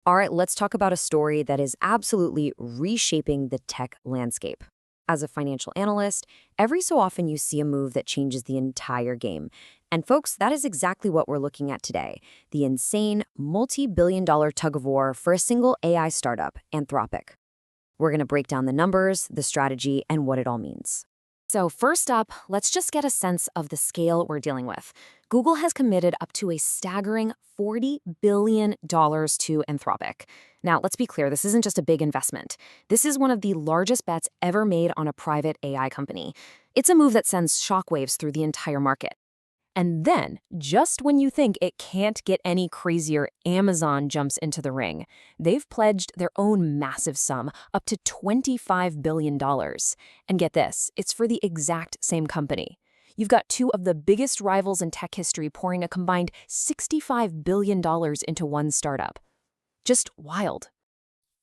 All right, let's talk about a story that is absolutely reshaping the tech landscape. As a financial analyst, every so often you see a move that changes the entire game. And folks, that is exactly what we're looking at today. The insane, multi-billion-dollar tug-of-war for a single AI startup, Anthropic. We're going to break down the numbers, the strategy, and what it all means. So first up, let's just get a sense of the scale we're dealing with. Google has committed up to a staggering $40 billion to Anthropic. Now, let's be clear, this isn't just a big investment. This is one of the largest bets ever made on a private AI company. It's a move that sends shockwaves through the entire market. And then, just when you think it can't get any crazier, Amazon jumps into the ring. They've pledged their own massive sum, up to $25 billion. And get this, it's for the exact same company. You've got two of the biggest rivals in tech history pouring a combined $65 billion into one startup. Just wild.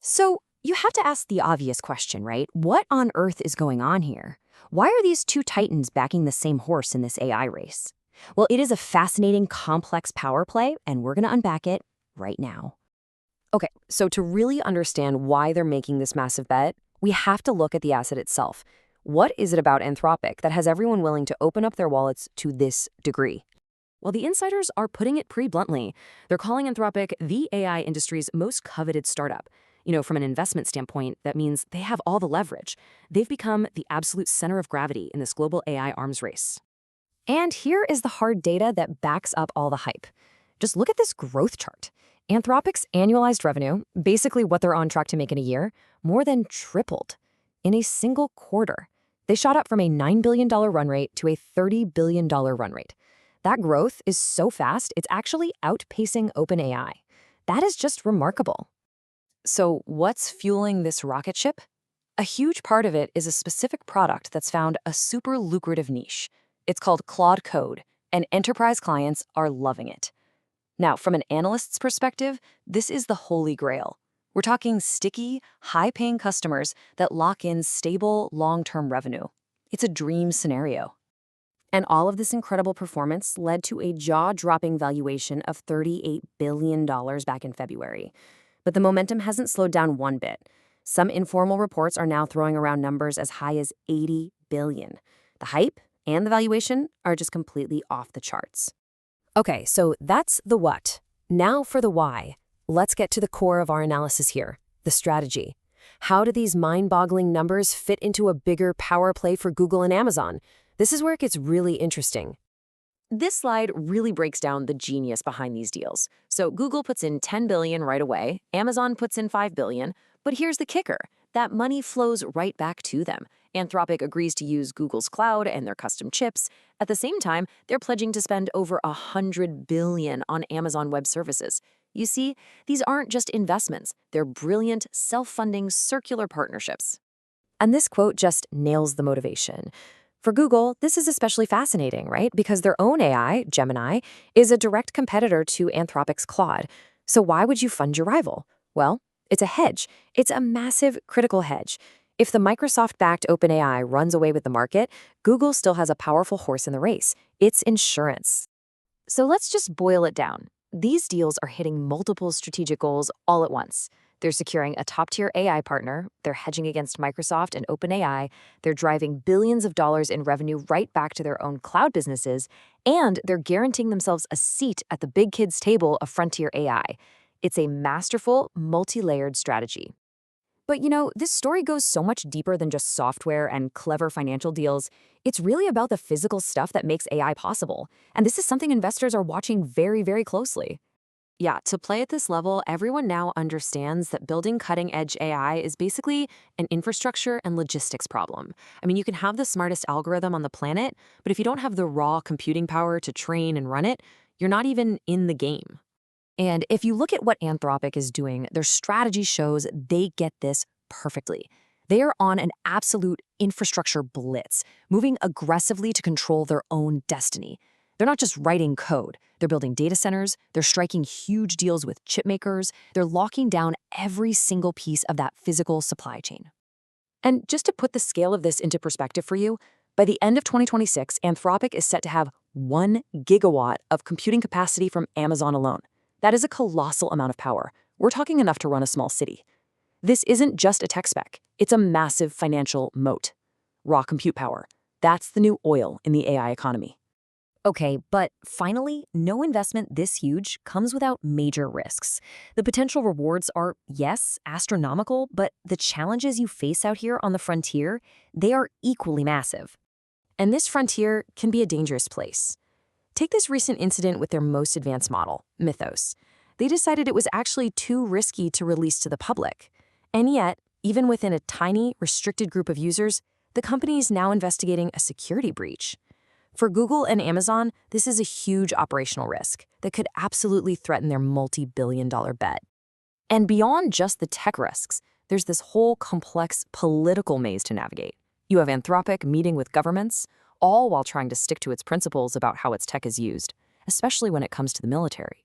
So, you have to ask the obvious question, right? What on earth is going on here? Why are these two titans backing the same horse in this AI race? Well, it is a fascinating, complex power play, and we're going to unpack it right now. Okay, so to really understand why they're making this massive bet, we have to look at the asset itself. What is it about Anthropic that has everyone willing to open up their wallets to this degree? Well, the insiders are putting it pretty bluntly. They're calling Anthropic the AI industry's most coveted startup. From an investment standpoint, that means they have all the leverage. They've become the absolute center of gravity in this global AI arms race. And here is the hard data that backs up all the hype. Just look at this growth chart. Anthropic's annualized revenue, basically what they're on track to make in a year, more than tripled in a single quarter. They shot up from a $9 billion run rate to a $30 billion run rate. That growth is so fast, it's actually outpacing OpenAI. That is just remarkable. So what's fueling this rocket ship? A huge part of it is a specific product that's found a super lucrative niche. It's called Claude Code, and enterprise clients are loving it. Now, from an analyst's perspective, this is the holy grail. We're talking sticky, high-paying customers that lock in stable, long-term revenue. It's a dream scenario. And all of this incredible performance led to a jaw-dropping valuation of $38 billion back in February. But the momentum hasn't slowed down one bit. Some informal reports are now throwing around numbers as high as $80 billion. The hype and the valuation are just completely off the charts. Okay, so that's the what. Now for the why. Let's get to the core of our analysis here, the strategy. How do these mind-boggling numbers fit into a bigger power play for Google and Amazon? This is where it gets really interesting. This slide really breaks down the genius behind these deals. So Google puts in $10 billion right away, Amazon puts in $5 billion, but here's the kicker. That money flows right back to them. Anthropic agrees to use Google's cloud and their custom chips. At the same time, they're pledging to spend over $100 billion on Amazon Web Services. You see, these aren't just investments. They're brilliant, self-funding, circular partnerships. And this quote just nails the motivation. For Google, this is especially fascinating, right? Because their own AI, Gemini, is a direct competitor to Anthropic's Claude. So why would you fund your rival? Well, it's a hedge. It's a massive, critical hedge. If the Microsoft-backed OpenAI runs away with the market, Google still has a powerful horse in the race. It's insurance. So let's just boil it down. These deals are hitting multiple strategic goals all at once. They're securing a top-tier AI partner, they're hedging against Microsoft and OpenAI, they're driving billions of dollars in revenue right back to their own cloud businesses, and they're guaranteeing themselves a seat at the big kids' table of frontier AI. It's a masterful, multi-layered strategy. But this story goes so much deeper than just software and clever financial deals. It's really about the physical stuff that makes AI possible. And this is something investors are watching very, very closely. Yeah, to play at this level, everyone now understands that building cutting-edge AI is basically an infrastructure and logistics problem. I mean, you can have the smartest algorithm on the planet, but if you don't have the raw computing power to train and run it, you're not even in the game. And if you look at what Anthropic is doing, their strategy shows they get this perfectly. They are on an absolute infrastructure blitz, moving aggressively to control their own destiny. They're not just writing code. They're building data centers, they're striking huge deals with chip makers, they're locking down every single piece of that physical supply chain. And just to put the scale of this into perspective for you, by the end of 2026, Anthropic is set to have 1 gigawatt of computing capacity from Amazon alone. That is a colossal amount of power, We're talking enough to run a small city. This isn't just a tech spec, it's a massive financial moat. Raw compute power. That's the new oil in the AI economy. Okay, but finally, no investment this huge comes without major risks. The potential rewards are, yes, astronomical, but the challenges you face out here on the frontier, they are equally massive. And this frontier can be a dangerous place. Take this recent incident with their most advanced model, Mythos. They decided it was actually too risky to release to the public. And yet, even within a tiny, restricted group of users, the company is now investigating a security breach. For Google and Amazon, this is a huge operational risk that could absolutely threaten their multi-billion-dollar bet. And beyond just the tech risks, there's this whole complex political maze to navigate. You have Anthropic meeting with governments, all while trying to stick to its principles about how its tech is used, especially when it comes to the military.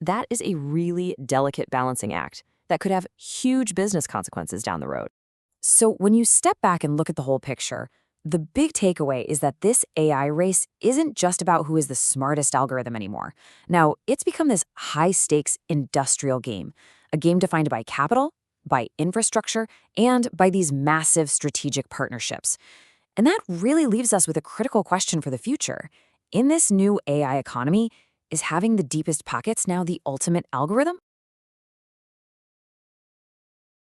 That is a really delicate balancing act that could have huge business consequences down the road. So when you step back and look at the whole picture, the big takeaway is that this AI race isn't just about who is the smartest algorithm anymore. Now, it's become this high-stakes industrial game, a game defined by capital, by infrastructure, and by these massive strategic partnerships. And that really leaves us with a critical question for the future. In this new AI economy, is having the deepest pockets now the ultimate algorithm?